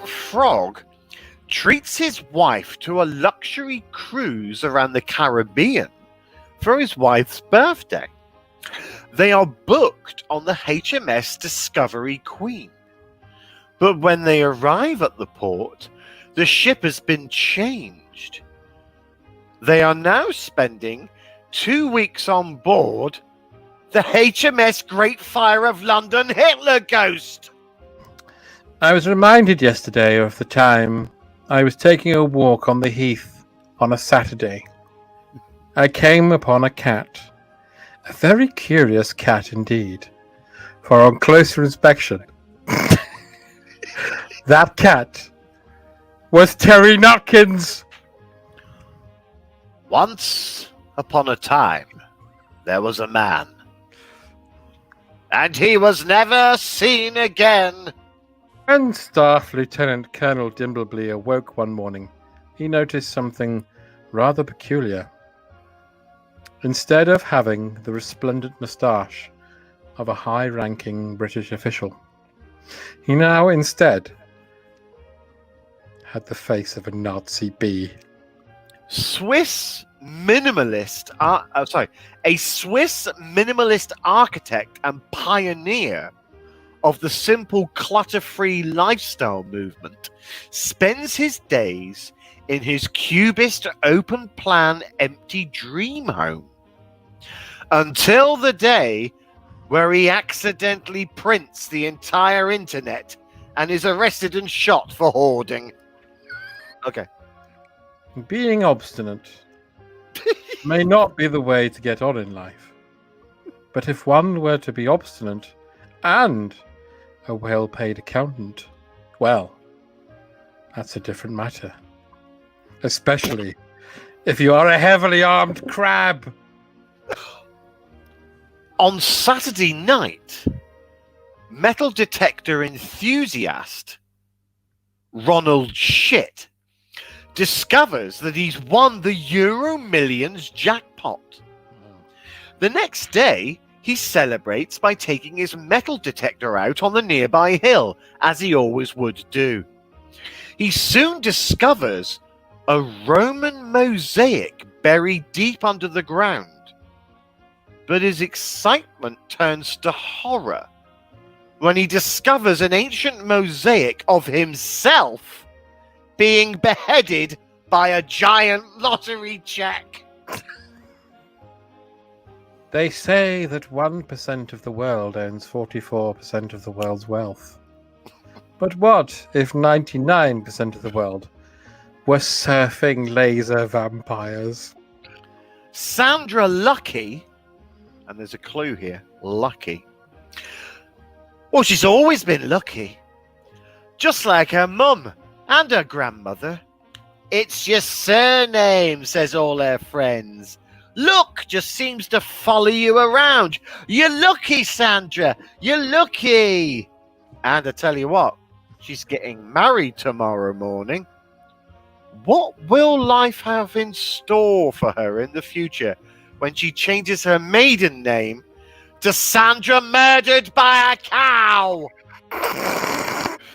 frog treats his wife to a luxury cruise around the Caribbean for his wife's birthday. They are booked on the HMS Discovery Queen. But when they arrive at the port, the ship has been changed. They are now spending 2 weeks on board the HMS Great Fire of London Hitler Ghost. I was reminded yesterday of the time I was taking a walk on the heath on a Saturday. I came upon a cat, a very curious cat indeed, for on closer inspection, that cat was Terry Nutkins. Once upon a time, there was a man, and he was never seen again. When Staff Lieutenant Colonel Dimbleby awoke one morning, he noticed something rather peculiar. Instead of having the resplendent moustache of a high-ranking British official, he now instead had the face of a Nazi bee. A Swiss minimalist architect and pioneer of the simple clutter-free lifestyle movement spends his days in his cubist open-plan empty dream home until the day where he accidentally prints the entire internet and is arrested and shot for hoarding. Okay. Being obstinate may not be the way to get on in life, but if one were to be obstinate and a well-paid accountant, well, that's a different matter. Especially if you are a heavily armed crab. On Saturday night, metal detector enthusiast Ronald Shit discovers that he's won the Euro Millions jackpot. The next day, he celebrates by taking his metal detector out on the nearby hill, as he always would do. He soon discovers a Roman mosaic buried deep under the ground. But his excitement turns to horror when he discovers an ancient mosaic of himself being beheaded by a giant lottery check. They say that 1% of the world owns 44% of the world's wealth. But what if 99% of the world were surfing laser vampires? Sandra Lucky, and there's a clue here, Lucky. Well, she's always been lucky. Just like her mum and her grandmother. It's your surname, says all her friends. Luck just seems to follow you around. You're lucky, Sandra. You're lucky. And I tell you what, she's getting married tomorrow morning. What will life have in store for her in the future when she changes her maiden name to Sandra Murdered by a Cow?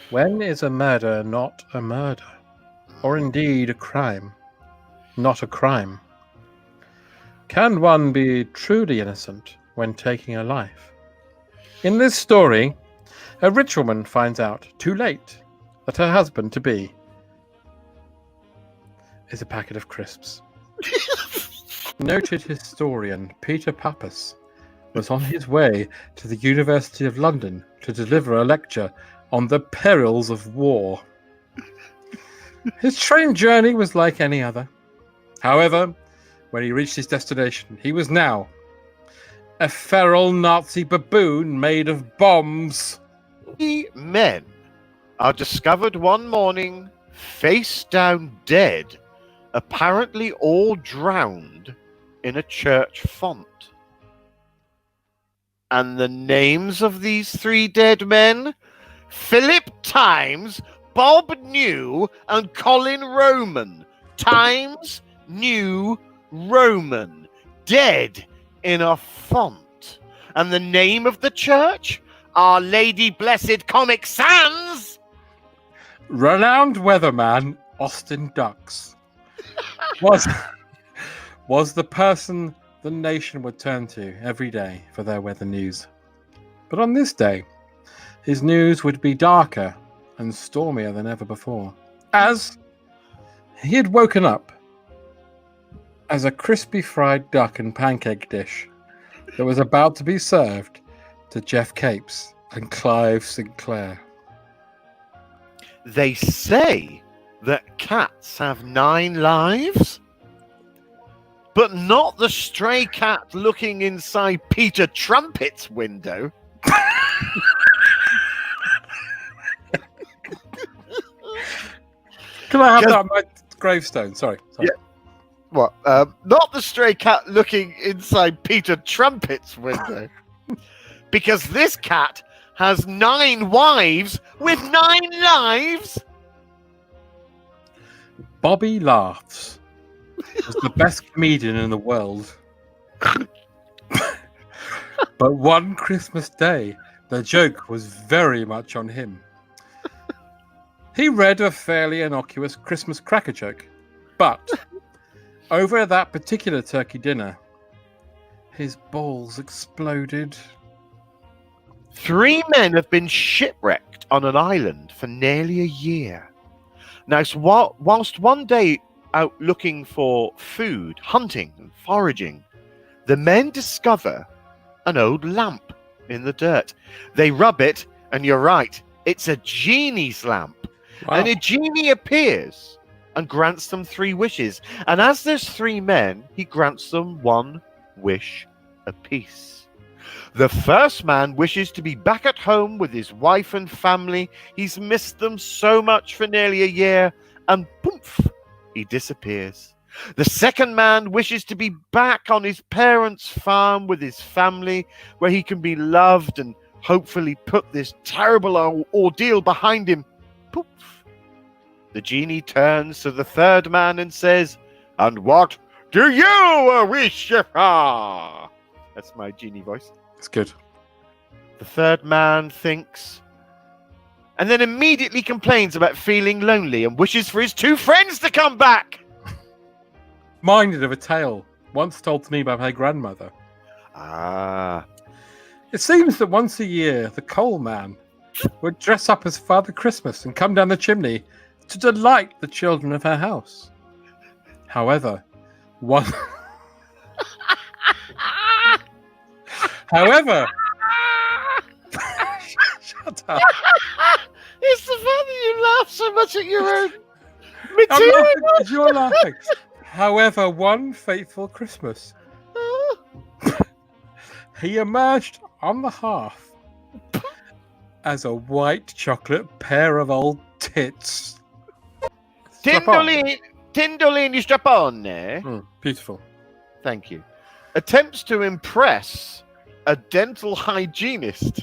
When is a murder not a murder? Or indeed a crime not a crime? Can one be truly innocent when taking a life? In this story, a rich woman finds out too late that her husband-to-be is a packet of crisps. Noted historian Peter Pappas was on his way to the University of London to deliver a lecture on the perils of war. His train journey was like any other. However, when he reached his destination, he was now a feral Nazi baboon made of bombs. 3 men are discovered one morning, face down dead, apparently all drowned in a church font. And the names of these 3 dead men? Philip Times, Bob New, and Colin Roman. Times, New, Roman, dead in a font. And the name of the church? Our Lady Blessed Comic Sans. Renowned weatherman Austin Ducks was the person the nation would turn to every day for their weather news. But on this day, his news would be darker and stormier than ever before, as he had woken up as a crispy fried duck and pancake dish that was about to be served to Jeff Capes and Clive Sinclair. They say that cats have 9 lives, but not the stray cat looking inside Peter Trumpet's window. Can I have that on my gravestone? Sorry. Yeah. What? Not the stray cat looking inside Peter Trumpet's window. Because this cat has 9 wives with 9 lives. Bobby Laughs was the best comedian in the world. But one Christmas day, the joke was very much on him. He read a fairly innocuous Christmas cracker joke, but over that particular turkey dinner, his balls exploded. 3 men have been shipwrecked on an island for nearly a year. Now, so whilst one day out looking for food, hunting and foraging, the men discover an old lamp in the dirt. They rub it, and you're right, it's a genie's lamp. Wow. And a genie appears and grants them 3 wishes. And as there's 3 men, he grants them 1 wish apiece. The first man wishes to be back at home with his wife and family. He's missed them so much for nearly a year, and poof, he disappears. The second man wishes to be back on his parents' farm with his family, where he can be loved and hopefully put this terrible ordeal behind him. Poof. The genie turns to the third man and says, "And what do you wish for?" That's my genie voice. It's good. The third man thinks, and then immediately complains about feeling lonely and wishes for his 2 friends to come back. Minded of a tale once told to me by my grandmother. Ah. It seems that once a year, the coal man would dress up as Father Christmas and come down the chimney to delight the children of her house. However, one... However... Shut up. It's the fact that you laugh so much at your own I'm material. laughing because you're laughing. However, one fateful Christmas, he emerged on the hearth as a white chocolate pair of old tits. Tindolini strapone. Beautiful. Thank you. Attempts to impress a dental hygienist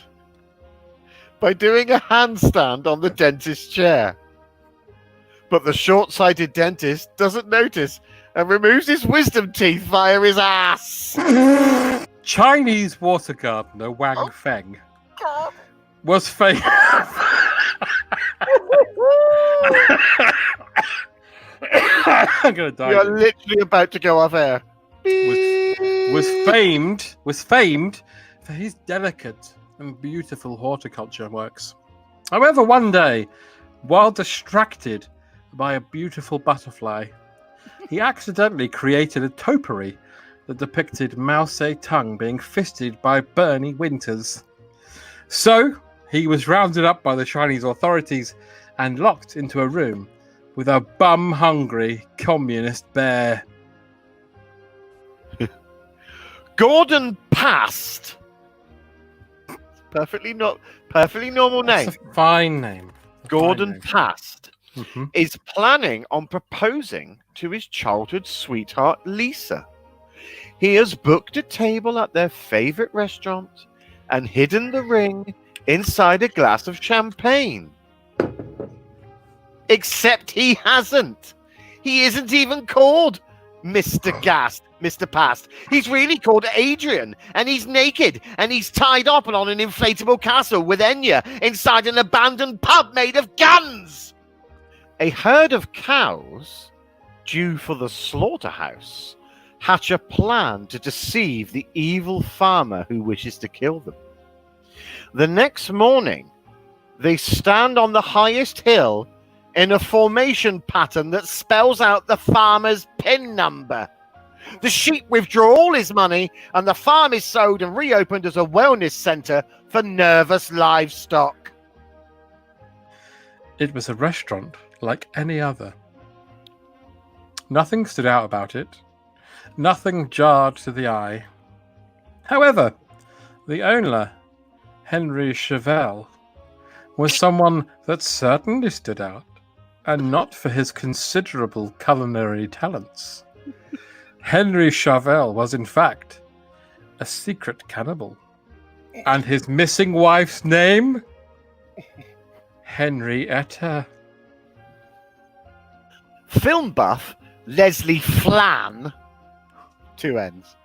by doing a handstand on the dentist's chair. But the short-sighted dentist doesn't notice and removes his wisdom teeth via his ass. Chinese water gardener Wang Feng was famous. I'm gonna die. You're literally about to go off air. Was famed for his delicate and beautiful horticulture works. However, one day, while distracted by a beautiful butterfly, he accidentally created a topiary that depicted Mao Zedong being fisted by Bernie Winters. So, he was rounded up by the Chinese authorities and locked into a room with a bum-hungry communist bear. Gordon Past. Perfectly normal name. That's a fine name. Gordon Past Mm-hmm. is planning on proposing to his childhood sweetheart Lisa. He has booked a table at their favorite restaurant and hidden the ring inside a glass of champagne. Except he hasn't. He isn't even called Mr. Past. He's really called Adrian, and he's naked, and he's tied up and on an inflatable castle with Enya inside an abandoned pub made of guns. A herd of cows, due for the slaughterhouse, hatch a plan to deceive the evil farmer who wishes to kill them. The next morning, they stand on the highest hill in a formation pattern that spells out the farmer's PIN number. The sheep withdraw all his money, and the farm is sold and reopened as a wellness centre for nervous livestock. It was a restaurant like any other. Nothing stood out about it. Nothing jarred to the eye. However, the owner, Henry Chevelle, was someone that certainly stood out, and not for his considerable culinary talents. Henry Chevelle was, in fact, a secret cannibal. And his missing wife's name? Henrietta. Film buff Leslie Flann, 2 N's,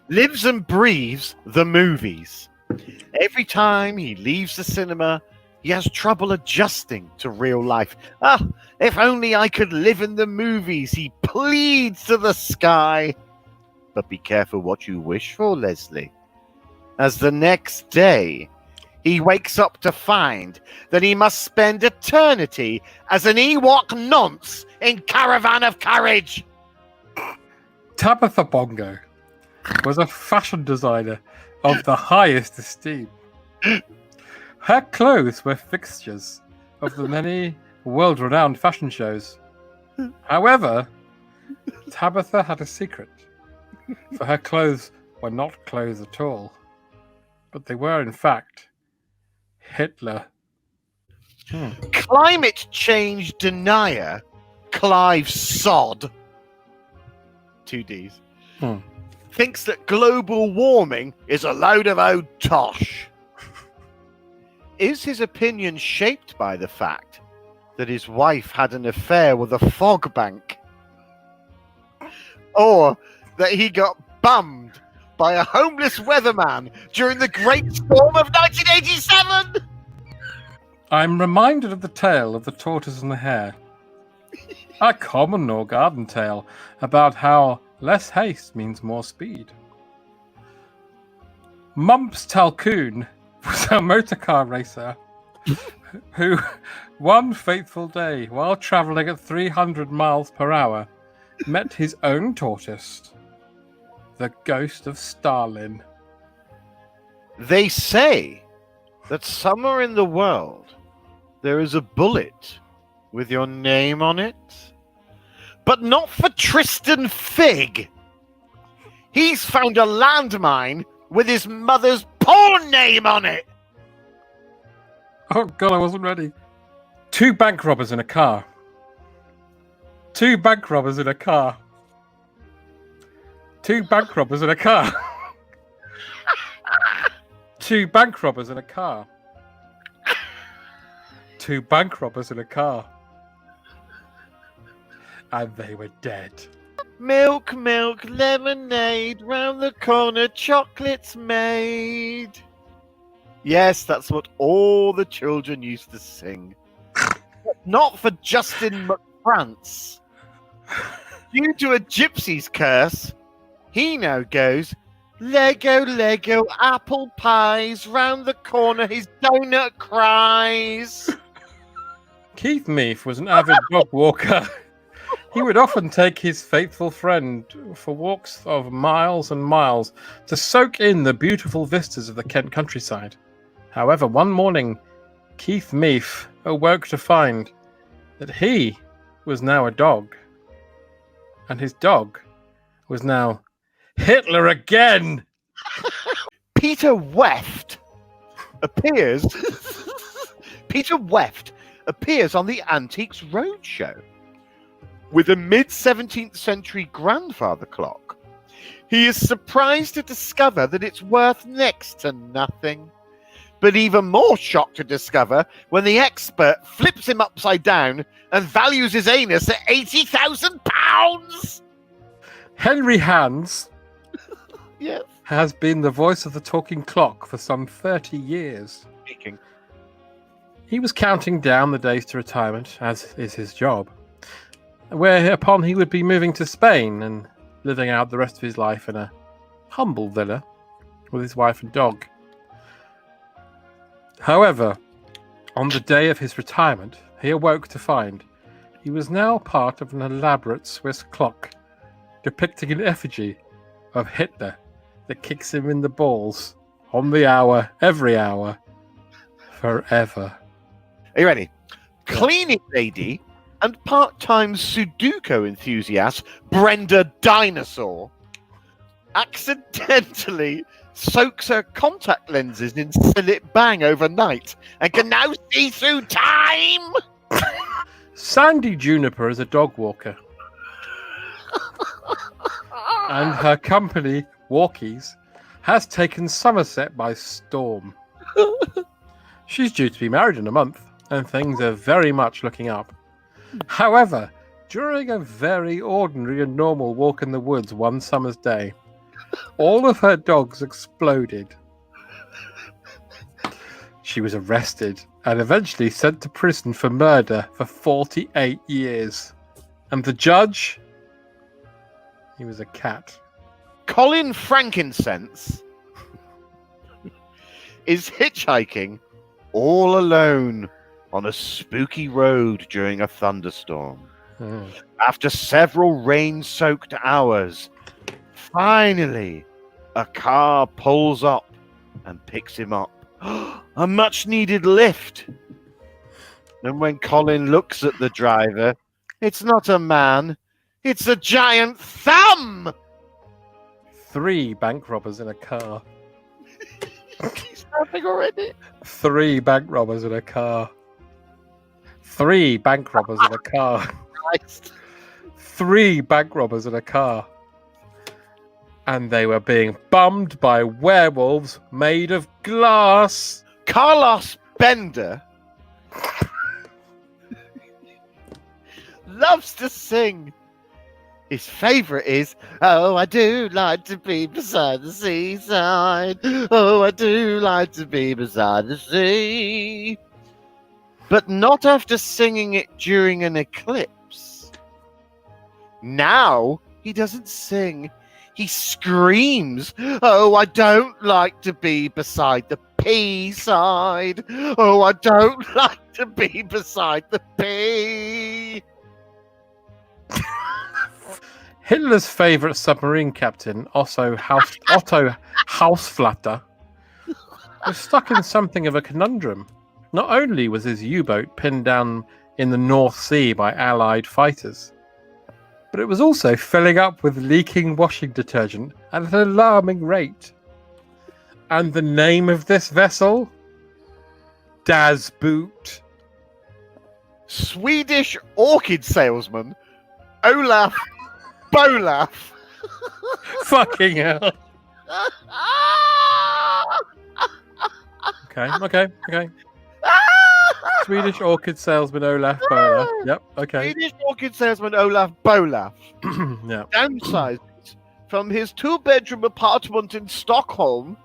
lives and breathes the movies. Every time he leaves the cinema, he has trouble adjusting to real life. If only I could live in the movies, he pleads to the sky. But be careful what you wish for, Leslie, as the next day he wakes up to find that he must spend eternity as an Ewok nonce in Caravan of Courage. Tabitha Bongo was a fashion designer of the highest esteem. Her clothes were fixtures of the many world-renowned fashion shows. However, Tabitha had a secret, for her clothes were not clothes at all, but they were, in fact, Hitler. Climate change denier Clive Sod, 2 Ds, thinks that global warming is a load of old tosh. Is his opinion shaped by the fact that his wife had an affair with a fog bank? Or that he got bummed by a homeless weatherman during the Great Storm of 1987? I'm reminded of the tale of the tortoise and the hare. A common or garden tale about how less haste means more speed. Mumps Talcoon was a motorcar racer who, one fateful day, while travelling at 300 miles per hour, met his own tortoise, the ghost of Stalin. They say that somewhere in the world there is a bullet with your name on it, but not for Tristan Fig. He's found a landmine with his mother's porn name on it. Oh God, I wasn't ready. 2 bank robbers in a car. 2 bank robbers in a car. 2 bank robbers in a car. 2 bank robbers in a car. 2 bank robbers in a car. And they were dead. Milk, milk, lemonade, round the corner, chocolates made. Yes, that's what all the children used to sing. Not for Justin McFrance. Due to a gypsy's curse, he now goes, Lego, Lego, apple pies, round the corner his donut cries. Keith Meath was an avid dog walker. He would often take his faithful friend for walks of miles and miles to soak in the beautiful vistas of the Kent countryside. However, one morning, Keith Meath awoke to find that he was now a dog. And his dog was now Hitler again! Peter Weft appears on the Antiques Roadshow with a mid-17th century grandfather clock. He is surprised to discover that it's worth next to nothing, but even more shocked to discover when the expert flips him upside down and values his anus at £80,000. Henry Hans Yes. has been the voice of the talking clock for some 30 years. Speaking. He was counting down the days to retirement, as is his job, whereupon he would be moving to Spain and living out the rest of his life in a humble villa with his wife and dog. However, on the day of his retirement, he awoke to find he was now part of an elaborate Swiss clock depicting an effigy of Hitler that kicks him in the balls on the hour, every hour, forever. Are you ready? Cleaning lady and part-time Sudoku enthusiast Brenda Dinosaur accidentally soaks her contact lenses in Sillet Bang overnight and can now see through time. Sandy Juniper is a dog walker. And her company, Walkies, has taken Somerset by storm. She's due to be married in a month, and things are very much looking up. However, during a very ordinary and normal walk in the woods one summer's day, all of her dogs exploded. She was arrested and eventually sent to prison for murder for 48 years. And the judge? He was a cat. Colin Frankincense is hitchhiking all alone on a spooky road during a thunderstorm. After several rain-soaked hours, finally, a car pulls up and picks him up. A much-needed lift. And when Colin looks at the driver, it's not a man, it's a giant thumb! 3 bank robbers in a car. He's laughing already. 3 bank robbers in a car. 3 bank robbers in a car. Christ. 3 bank robbers in a car. And they were being bummed by werewolves made of glass. Carlos Bender loves to sing. His favourite is, "Oh, I do like to be beside the seaside. Oh, I do like to be beside the sea." But not after singing it during an eclipse. Now he doesn't sing. He screams, "Oh, I don't like to be beside the P side. Oh, I don't like to be beside the P." Hitler's favourite submarine captain, Otto Hausflatter, was stuck in something of a conundrum. Not only was his U-boat pinned down in the North Sea by Allied fighters, but it was also filling up with leaking washing detergent at an alarming rate. And the name of this vessel? Das Boot. Swedish orchid salesman Olaf Bolaf. Fucking hell. Okay. Swedish orchid salesman Olaf Bolaf. Yep, okay. Swedish orchid salesman Olaf Bolaf Yeah. downsized from his 2-bedroom apartment in Stockholm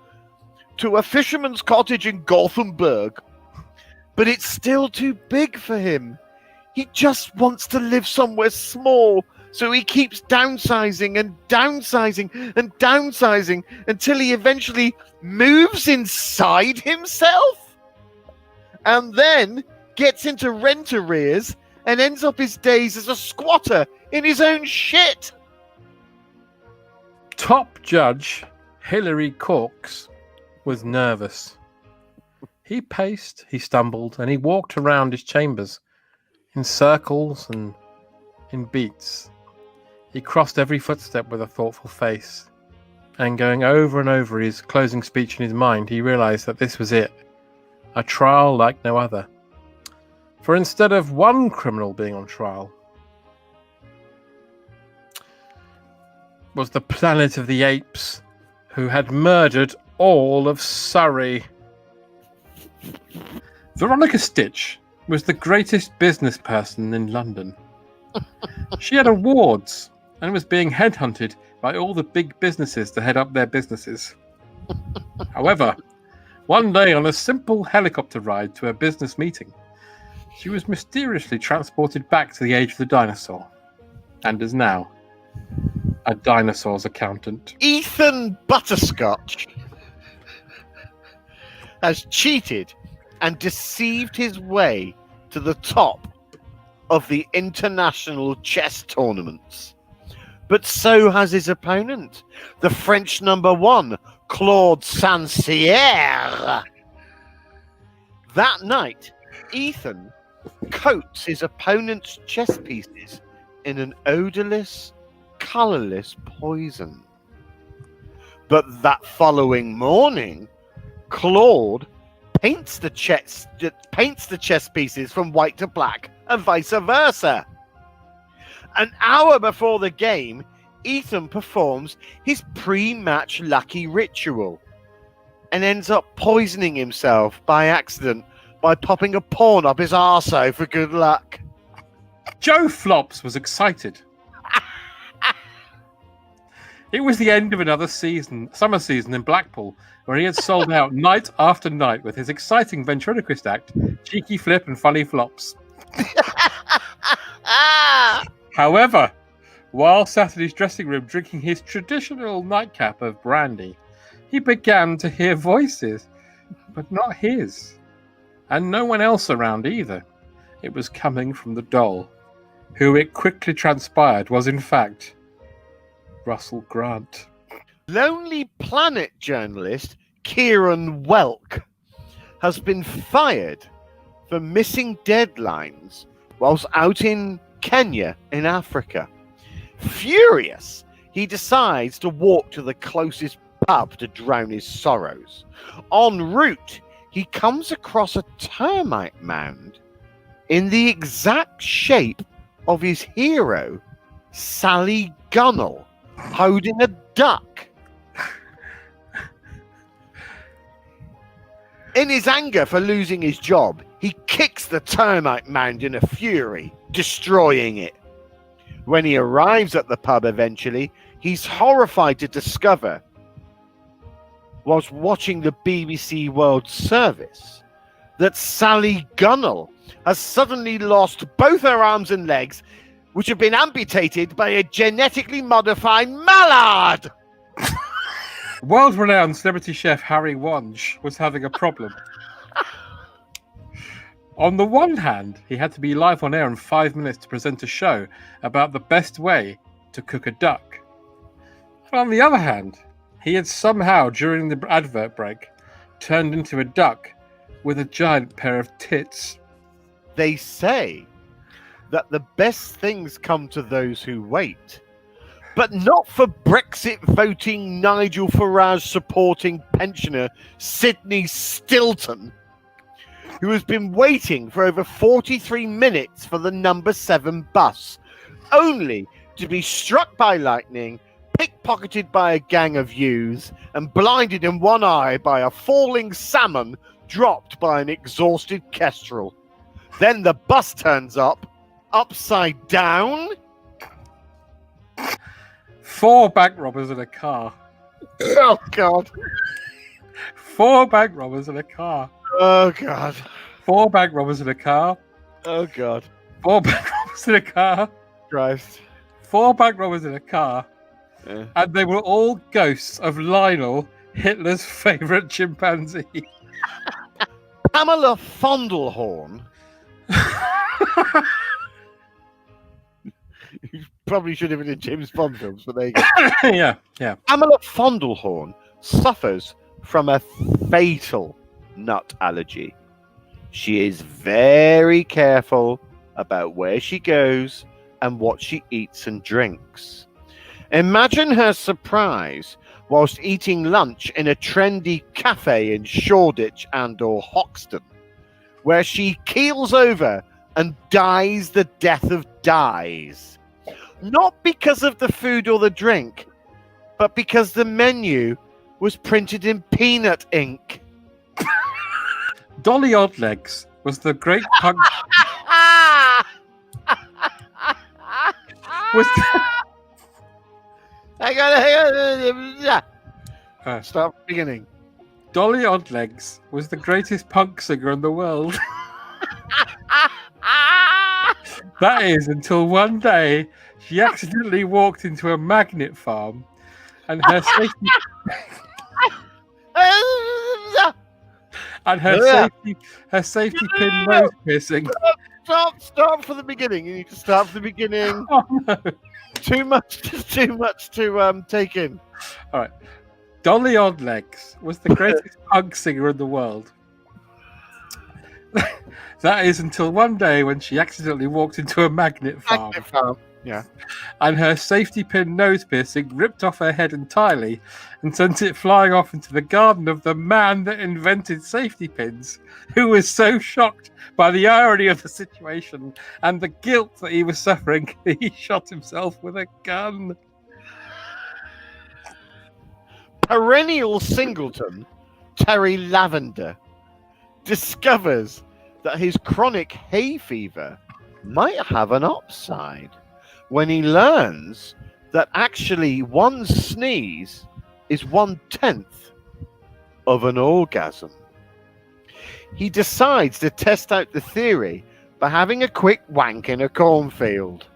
to a fisherman's cottage in Gothenburg. But it's still too big for him. He just wants to live somewhere small, so he keeps downsizing and downsizing and downsizing until he eventually moves inside himself and then gets into rent arrears and ends up his days as a squatter in his own shit. Top judge Hilary Corks was nervous. He paced, he stumbled, and he walked around his chambers in circles and in beats. He crossed every footstep with a thoughtful face, and going over and over his closing speech in his mind, he realized that this was it, a trial like no other. For instead of one criminal being on trial, was the planet of the apes, who had murdered all of Surrey. Veronica Stitch was the greatest business person in London. She had awards and was being headhunted by all the big businesses to head up their businesses. However, one day on a simple helicopter ride to a business meeting, She was mysteriously transported back to the age of the dinosaur, and is now a dinosaur's accountant. Ethan Butterscotch has cheated and deceived his way to the top of the international chess tournaments. But so has his opponent, the French number one, Claude Saint-Cyr. That night, Ethan coats his opponent's chess pieces in an odorless, colourless poison. But that following morning, Claude paints the chess pieces from white to black and vice versa. An hour before the game, Ethan performs his pre-match lucky ritual and ends up poisoning himself by accident by popping a pawn up his arsehole for good luck. Joe Flops was excited. It was the end of another summer season in Blackpool, where he had sold out night after night with his exciting ventriloquist act, Cheeky Flip and Funny Flops. However, while sat in his dressing room drinking his traditional nightcap of brandy, he began to hear voices, but not his, and no one else around either. It was coming from the doll, who it quickly transpired was in fact Russell Grant. Lonely Planet journalist Kieran Welk has been fired for missing deadlines whilst out in Kenya in Africa. Furious, he decides to walk to the closest pub to drown his sorrows. En route, he comes across a termite mound in the exact shape of his hero, Sally Gunnell, holding a duck. In his anger for losing his job, he kicks the termite mound in a fury, destroying it. When he arrives at the pub eventually, he's horrified to discover, whilst watching the BBC World Service, that Sally Gunnell has suddenly lost both her arms and legs, which have been amputated by a genetically modified mallard. World-renowned celebrity chef Harry Wange was having a problem. On the one hand, he had to be live on air in 5 minutes to present a show about the best way to cook a duck. And on the other hand, he had somehow, during the advert break, turned into a duck with a giant pair of tits. They say that the best things come to those who wait, but not for Brexit voting Nigel Farage supporting pensioner Sydney Stilton, who has been waiting for over 43 minutes for the number 7 bus, only to be struck by lightning, pickpocketed by a gang of youths, and blinded in one eye by a falling salmon dropped by an exhausted kestrel. Then the bus turns up, upside down. 4 bank robbers in a car. Oh, God. 4 bank robbers in a car. Oh, God. 4 bank robbers in a car. Oh, God. 4 bank robbers in a car. Christ. 4 bank robbers in a car. Yeah. And they were all ghosts of Lionel, Hitler's favourite chimpanzee. Pamela Fondlehorn. You probably should have been in James Bond films, but there you go. Yeah. Pamela Fondlehorn suffers from a fatal nut allergy. She is very careful about where she goes and what she eats and drinks. Imagine her surprise whilst eating lunch in a trendy cafe in Shoreditch and/or Hoxton, where she keels over and dies the death of dies. Not because of the food or the drink, but because the menu was printed in peanut ink. Dolly Oddlegs was the great punk. Hang on. Start from the beginning. Dolly Oddlegs was the greatest punk singer in the world. That is until one day she accidentally walked into a magnet farm, and her safety pin nose piercing. Start from the beginning. You need to start from the beginning. Oh no! Too much to take in. All right. Dolly Oddlegs was the greatest punk singer in the world. That is until one day when she accidentally walked into a magnet farm. Yeah. And her safety pin nose piercing ripped off her head entirely and sent it flying off into the garden of the man that invented safety pins, who was so shocked by the irony of the situation and the guilt that he was suffering, he shot himself with a gun. Perennial singleton Terry Lavender discovers that his chronic hay fever might have an upside when he learns that actually one sneeze is 1/10 of an orgasm. He decides to test out the theory by having a quick wank in a cornfield.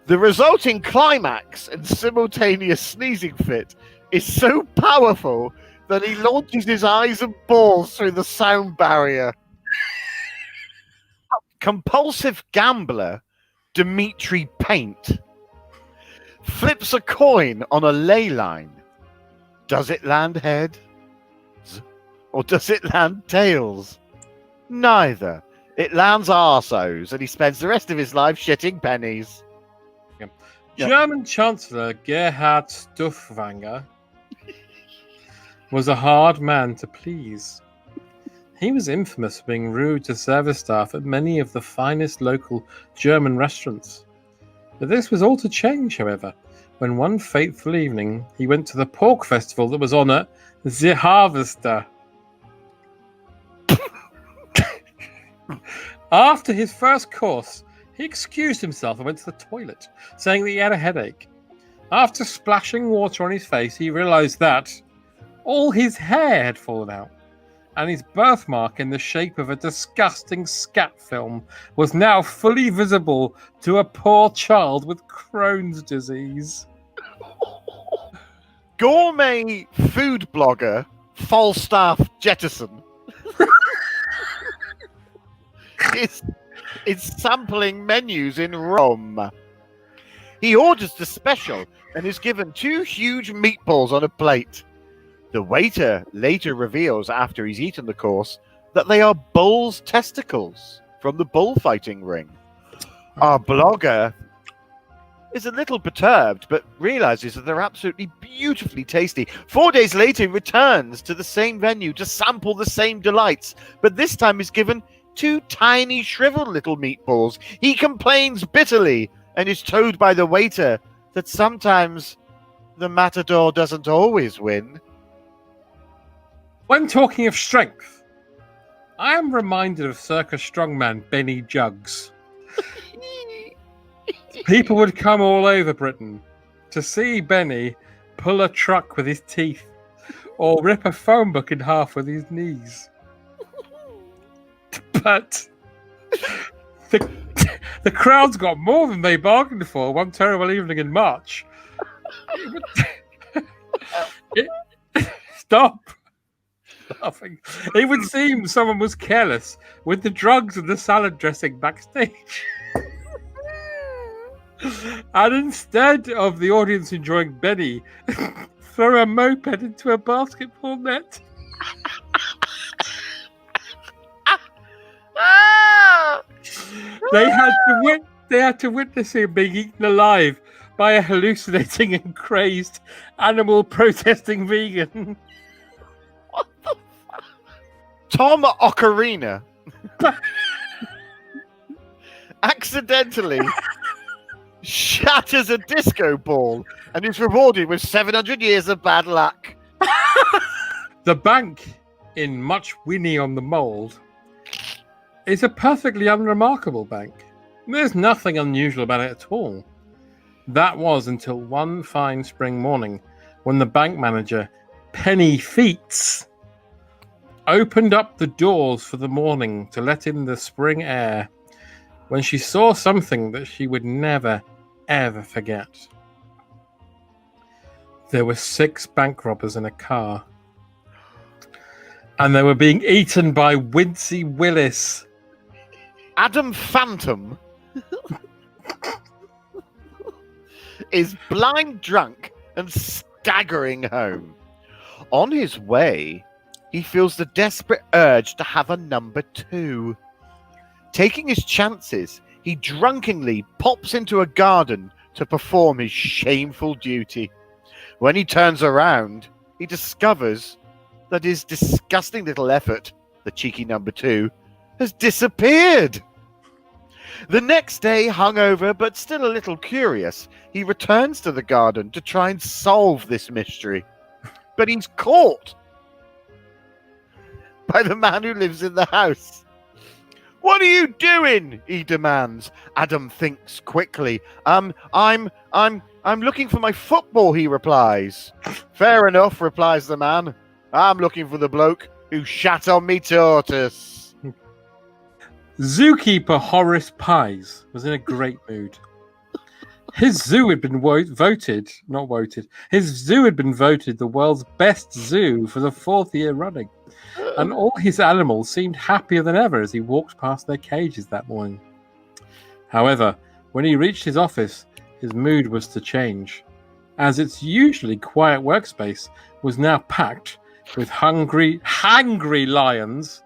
The resulting climax and simultaneous sneezing fit is so powerful that he launches his eyes and balls through the sound barrier. Compulsive gambler Dimitri Paint flips a coin on a ley line. Does it land heads or does it land tails? Neither. It lands arseos, and he spends the rest of his life shitting pennies. Yep. German Chancellor Gerhard Stuffwanger was a hard man to please. He was infamous for being rude to service staff at many of the finest local German restaurants. But this was all to change, however, when one fateful evening he went to the pork festival that was on at the Harvester. After his first course, he excused himself and went to the toilet, saying that he had a headache. After splashing water on his face, he realized that all his hair had fallen out, and his birthmark in the shape of a disgusting scat film was now fully visible to a poor child with Crohn's disease. Gourmet food blogger Falstaff Jettison is sampling menus in Rome. He orders the special and is given 2 huge meatballs on a plate. The waiter later reveals, after he's eaten the course, that they are bull's testicles from the bullfighting ring. Our blogger is a little perturbed, but realizes that they're absolutely beautifully tasty. 4 days later, he returns to the same venue to sample the same delights, but this time is given 2 tiny, shriveled little meatballs. He complains bitterly and is told by the waiter that sometimes the matador doesn't always win. When talking of strength, I am reminded of circus strongman Benny Juggs. People would come all over Britain to see Benny pull a truck with his teeth or rip a phone book in half with his knees. But the crowds got more than they bargained for one terrible evening in March. Stop laughing. It would seem someone was careless with the drugs and the salad dressing backstage. And instead of the audience enjoying Benny, throw a moped into a basketball net. They had to witness him being eaten alive by a hallucinating and crazed animal protesting vegan. What the fuck? Tom Ocarina accidentally shatters a disco ball and is rewarded with 700 years of bad luck. The bank in Much Winnie on the Mould is a perfectly unremarkable bank. There's nothing unusual about it at all. That was until one fine spring morning when the bank manager, Penny Feets, opened up the doors for the morning to let in the spring air. when she saw something that she would never, ever forget. There were 6 bank robbers in a car. And they were being eaten by Wincy Willis. Adam Phantom is blind drunk and staggering home. On his way, he feels the desperate urge to have a number 2. Taking his chances, he drunkenly pops into a garden to perform his shameful duty. When he turns around, he discovers that his disgusting little effort, the cheeky number 2, has disappeared. The next day, hungover but still a little curious, he returns to the garden to try and solve this mystery. But he's caught by the man who lives in the house. "What are you doing?" he demands. Adam thinks quickly. I'm looking for my football," he replies. "Fair enough," replies the man. "I'm looking for the bloke who shat on me tortoise." Zookeeper Horace Pies was in a great mood. His zoo had been His zoo had been voted the world's best zoo for the 4th year running, and all his animals seemed happier than ever as he walked past their cages that morning. However, when he reached his office, his mood was to change, as its usually quiet workspace was now packed with hangry lions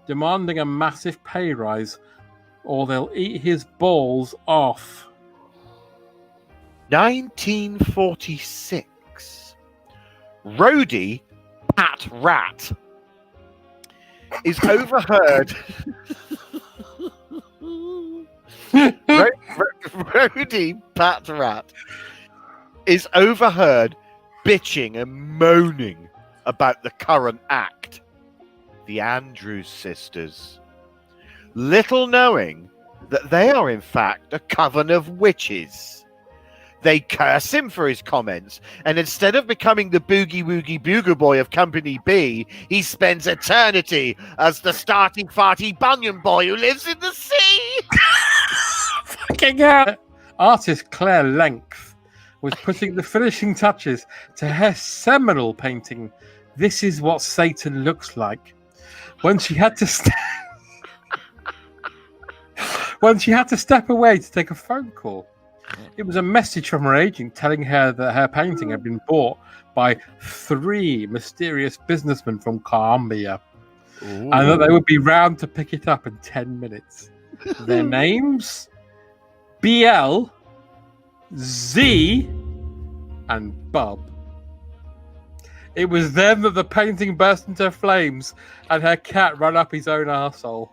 demanding a massive pay rise, or they'll eat his balls off. 1946. Roadie Pat Rat is overheard. Roadie Pat Rat is overheard bitching and moaning about the current act, the Andrews sisters, little knowing that they are in fact a coven of witches. They curse him for his comments, and instead of becoming the boogie woogie booger boy of Company B, he spends eternity as the starty farty bunion boy who lives in the sea. Fucking hell. Artist Claire Length was putting the finishing touches to her seminal painting, "This Is What Satan Looks Like," when she had to step away to take a phone call. It was a message from her agent telling her that her painting had been bought by 3 mysterious businessmen from Colombia, and that they would be round to pick it up in 10 minutes. Their names? BL, Z, and Bub. It was then that the painting burst into flames and her cat ran up his own arsehole.